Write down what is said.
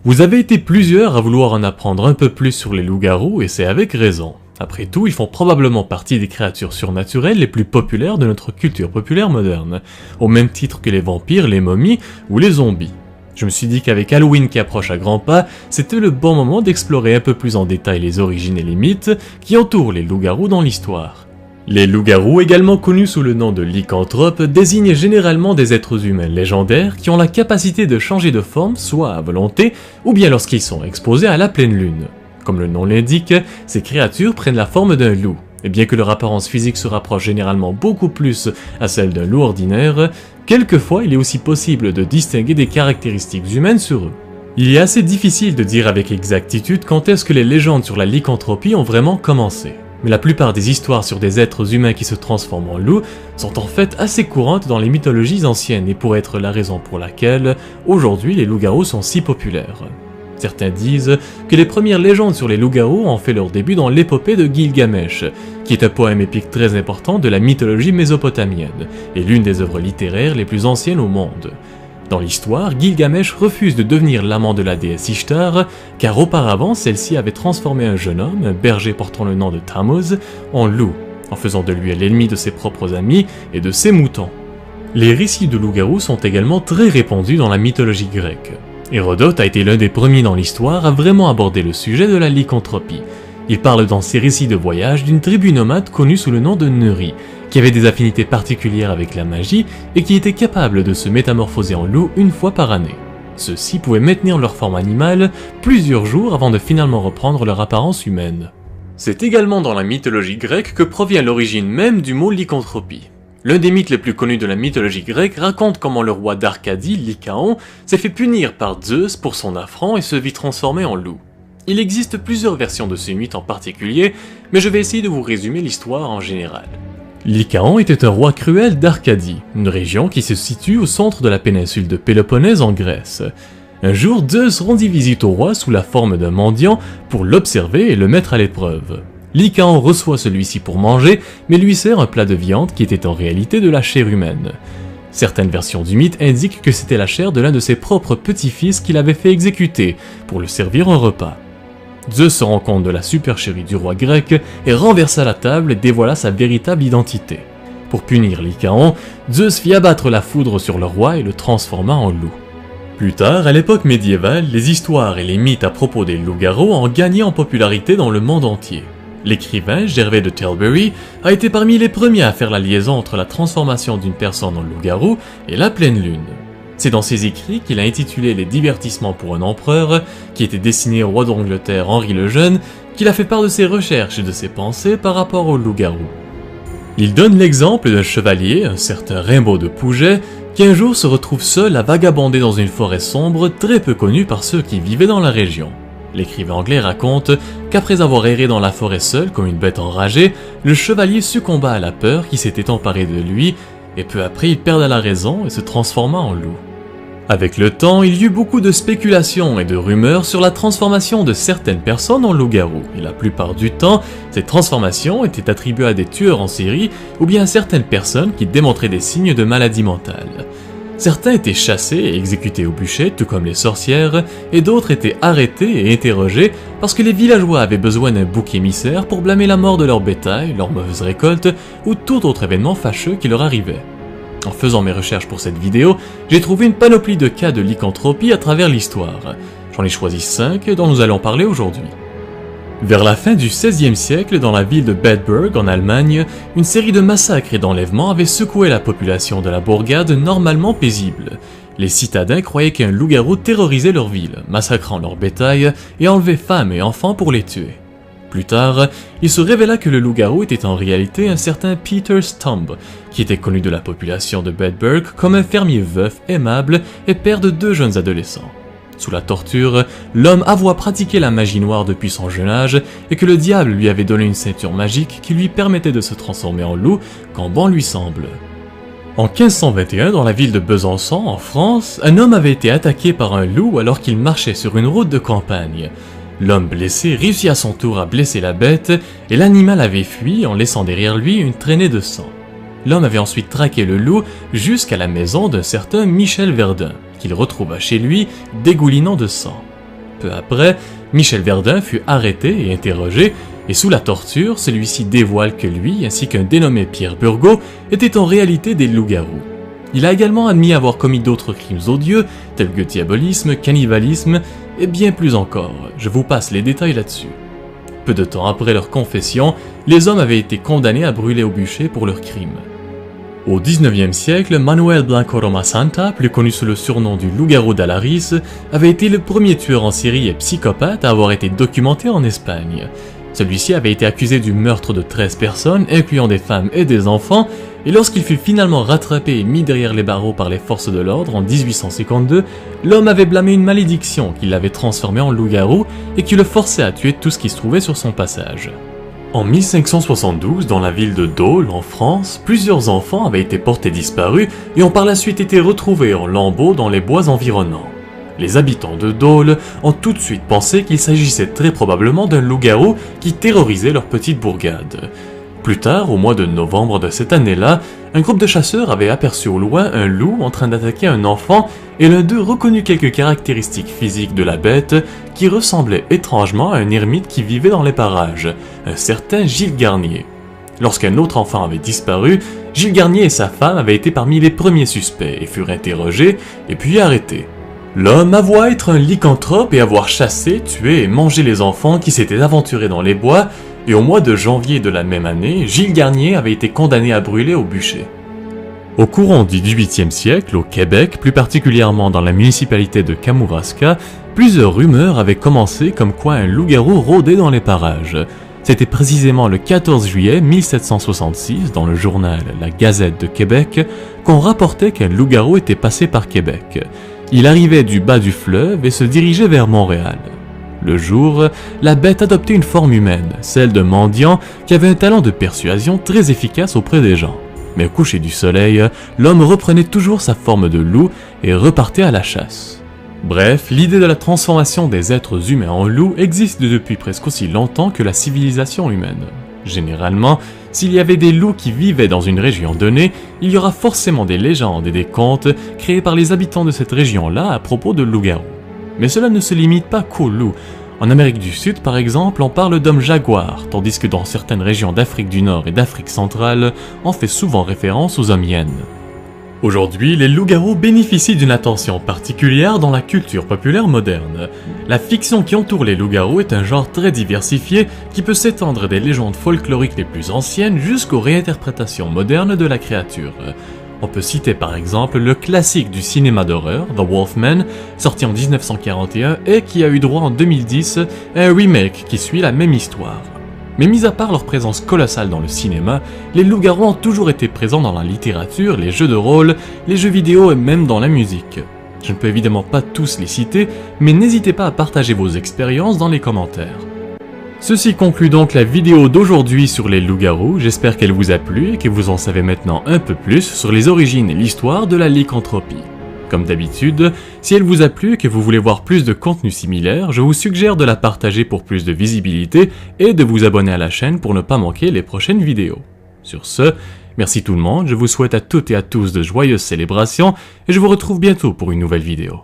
Vous avez été plusieurs à vouloir en apprendre un peu plus sur les loups-garous et c'est avec raison. Après tout, ils font probablement partie des créatures surnaturelles les plus populaires de notre culture populaire moderne, au même titre que les vampires, les momies ou les zombies. Je me suis dit qu'avec Halloween qui approche à grands pas, c'était le bon moment d'explorer un peu plus en détail les origines et les mythes qui entourent les loups-garous dans l'histoire. Les loups-garous, également connus sous le nom de lycanthropes, désignent généralement des êtres humains légendaires qui ont la capacité de changer de forme, soit à volonté, ou bien lorsqu'ils sont exposés à la pleine lune. Comme le nom l'indique, ces créatures prennent la forme d'un loup, et bien que leur apparence physique se rapproche généralement beaucoup plus à celle d'un loup ordinaire, quelquefois il est aussi possible de distinguer des caractéristiques humaines sur eux. Il est assez difficile de dire avec exactitude quand est-ce que les légendes sur la lycanthropie ont vraiment commencé. Mais la plupart des histoires sur des êtres humains qui se transforment en loups sont en fait assez courantes dans les mythologies anciennes et pourraient être la raison pour laquelle, aujourd'hui, les loups-garous sont si populaires. Certains disent que les premières légendes sur les loups-garous ont fait leur début dans l'épopée de Gilgamesh, qui est un poème épique très important de la mythologie mésopotamienne, et l'une des œuvres littéraires les plus anciennes au monde. Dans l'histoire, Gilgamesh refuse de devenir l'amant de la déesse Ishtar, car auparavant celle-ci avait transformé un jeune homme, un berger portant le nom de Tammuz, en loup, en faisant de lui l'ennemi de ses propres amis et de ses moutons. Les récits de loups-garous sont également très répandus dans la mythologie grecque. Hérodote a été l'un des premiers dans l'histoire à vraiment aborder le sujet de la lycanthropie. Il parle dans ses récits de voyage d'une tribu nomade connue sous le nom de Neuri, qui avait des affinités particulières avec la magie et qui était capable de se métamorphoser en loup une fois par année. Ceux-ci pouvaient maintenir leur forme animale plusieurs jours avant de finalement reprendre leur apparence humaine. C'est également dans la mythologie grecque que provient l'origine même du mot lycanthropie. L'un des mythes les plus connus de la mythologie grecque raconte comment le roi d'Arcadie, Lycaon, s'est fait punir par Zeus pour son affront et se vit transformé en loup. Il existe plusieurs versions de ce mythe en particulier, mais je vais essayer de vous résumer l'histoire en général. Lycaon était un roi cruel d'Arcadie, une région qui se situe au centre de la péninsule de Péloponnèse en Grèce. Un jour, Zeus rendit visite au roi sous la forme d'un mendiant pour l'observer et le mettre à l'épreuve. Lycaon reçoit celui-ci pour manger, mais lui sert un plat de viande qui était en réalité de la chair humaine. Certaines versions du mythe indiquent que c'était la chair de l'un de ses propres petits-fils qu'il avait fait exécuter pour le servir un repas. Zeus se rend compte de la supercherie du roi grec et renversa la table et dévoila sa véritable identité. Pour punir Lycaon, Zeus fit abattre la foudre sur le roi et le transforma en loup. Plus tard, à l'époque médiévale, les histoires et les mythes à propos des loups-garous ont gagné en popularité dans le monde entier. L'écrivain Gervais de Tilbury a été parmi les premiers à faire la liaison entre la transformation d'une personne en loup-garou et la pleine lune. C'est dans ses écrits qu'il a intitulé Les divertissements pour un empereur, qui était destiné au roi d'Angleterre Henri le Jeune, qu'il a fait part de ses recherches et de ses pensées par rapport au loup-garou. Il donne l'exemple d'un chevalier, un certain Rimbaud de Pouget, qui un jour se retrouve seul à vagabonder dans une forêt sombre très peu connue par ceux qui vivaient dans la région. L'écrivain anglais raconte qu'après avoir erré dans la forêt seul comme une bête enragée, le chevalier succomba à la peur qui s'était emparée de lui, et peu après il perdit la raison et se transforma en loup. Avec le temps, il y eut beaucoup de spéculations et de rumeurs sur la transformation de certaines personnes en loup-garou, et la plupart du temps, ces transformations étaient attribuées à des tueurs en série ou bien à certaines personnes qui démontraient des signes de maladie mentale. Certains étaient chassés et exécutés au bûcher, tout comme les sorcières, et d'autres étaient arrêtés et interrogés parce que les villageois avaient besoin d'un bouc émissaire pour blâmer la mort de leur bétail, leur mauvaise récolte ou tout autre événement fâcheux qui leur arrivait. En faisant mes recherches pour cette vidéo, j'ai trouvé une panoplie de cas de lycanthropie à travers l'histoire. J'en ai choisi 5 dont nous allons parler aujourd'hui. Vers la fin du XVIe siècle, dans la ville de Bedburg en Allemagne, une série de massacres et d'enlèvements avait secoué la population de la bourgade normalement paisible. Les citadins croyaient qu'un loup-garou terrorisait leur ville, massacrant leur bétail et enlevait femmes et enfants pour les tuer. Plus tard, il se révéla que le loup-garou était en réalité un certain Peter Stump, qui était connu de la population de Bedburg comme un fermier veuf aimable et père de 2 jeunes adolescents. Sous la torture, l'homme avoua pratiquer la magie noire depuis son jeune âge et que le diable lui avait donné une ceinture magique qui lui permettait de se transformer en loup quand bon lui semble. En 1521, dans la ville de Besançon, en France, un homme avait été attaqué par un loup alors qu'il marchait sur une route de campagne. L'homme blessé réussit à son tour à blesser la bête et l'animal avait fui en laissant derrière lui une traînée de sang. L'homme avait ensuite traqué le loup jusqu'à la maison d'un certain Michel Verdun, qu'il retrouva chez lui dégoulinant de sang. Peu après, Michel Verdun fut arrêté et interrogé, et sous la torture, celui-ci dévoile que lui, ainsi qu'un dénommé Pierre Burgot, étaient en réalité des loups-garous. Il a également admis avoir commis d'autres crimes odieux, tels que diabolisme, cannibalisme, et bien plus encore. Je vous passe les détails là-dessus. Peu de temps après leur confession, les hommes avaient été condamnés à brûler au bûcher pour leurs crimes. Au XIXe siècle, Manuel Blanco Roma Santa, plus connu sous le surnom du loup-garou d'Alariz, avait été le premier tueur en série et psychopathe à avoir été documenté en Espagne. Celui-ci avait été accusé du meurtre de 13 personnes, incluant des femmes et des enfants, et lorsqu'il fut finalement rattrapé et mis derrière les barreaux par les forces de l'ordre en 1852, l'homme avait blâmé une malédiction qui l'avait transformé en loup-garou et qui le forçait à tuer tout ce qui se trouvait sur son passage. En 1572, dans la ville de Dole, en France, plusieurs enfants avaient été portés disparus et ont par la suite été retrouvés en lambeaux dans les bois environnants. Les habitants de Dole ont tout de suite pensé qu'il s'agissait très probablement d'un loup-garou qui terrorisait leur petite bourgade. Plus tard, au mois de novembre de cette année-là, un groupe de chasseurs avait aperçu au loin un loup en train d'attaquer un enfant et l'un d'eux reconnut quelques caractéristiques physiques de la bête qui ressemblaient étrangement à un ermite qui vivait dans les parages, un certain Gilles Garnier. Lorsqu'un autre enfant avait disparu, Gilles Garnier et sa femme avaient été parmi les premiers suspects et furent interrogés et puis arrêtés. L'homme avoua être un lycanthrope et avoir chassé, tué et mangé les enfants qui s'étaient aventurés dans les bois, et au mois de janvier de la même année, Gilles Garnier avait été condamné à brûler au bûcher. Au courant du XVIIIe siècle, au Québec, plus particulièrement dans la municipalité de Kamouraska, plusieurs rumeurs avaient commencé comme quoi un loup-garou rôdait dans les parages. C'était précisément le 14 juillet 1766, dans le journal La Gazette de Québec, qu'on rapportait qu'un loup-garou était passé par Québec. Il arrivait du bas du fleuve et se dirigeait vers Montréal. Le jour, la bête adoptait une forme humaine, celle d'un mendiant qui avait un talent de persuasion très efficace auprès des gens. Mais au coucher du soleil, l'homme reprenait toujours sa forme de loup et repartait à la chasse. Bref, l'idée de la transformation des êtres humains en loups existe depuis presque aussi longtemps que la civilisation humaine. Généralement, s'il y avait des loups qui vivaient dans une région donnée, il y aura forcément des légendes et des contes créés par les habitants de cette région-là à propos de loups-garous. Mais cela ne se limite pas qu'aux loups. En Amérique du Sud, par exemple, on parle d'hommes jaguars, tandis que dans certaines régions d'Afrique du Nord et d'Afrique centrale, on fait souvent référence aux hommes hyènes. Aujourd'hui, les loups-garous bénéficient d'une attention particulière dans la culture populaire moderne. La fiction qui entoure les loups-garous est un genre très diversifié qui peut s'étendre des légendes folkloriques les plus anciennes jusqu'aux réinterprétations modernes de la créature. On peut citer par exemple le classique du cinéma d'horreur, The Wolfman, sorti en 1941 et qui a eu droit en 2010 à un remake qui suit la même histoire. Mais mis à part leur présence colossale dans le cinéma, les loups-garous ont toujours été présents dans la littérature, les jeux de rôle, les jeux vidéo et même dans la musique. Je ne peux évidemment pas tous les citer, mais n'hésitez pas à partager vos expériences dans les commentaires. Ceci conclut donc la vidéo d'aujourd'hui sur les loups-garous, j'espère qu'elle vous a plu et que vous en savez maintenant un peu plus sur les origines et l'histoire de la lycanthropie. Comme d'habitude, si elle vous a plu et que vous voulez voir plus de contenu similaire, je vous suggère de la partager pour plus de visibilité et de vous abonner à la chaîne pour ne pas manquer les prochaines vidéos. Sur ce, merci tout le monde, je vous souhaite à toutes et à tous de joyeuses célébrations et je vous retrouve bientôt pour une nouvelle vidéo.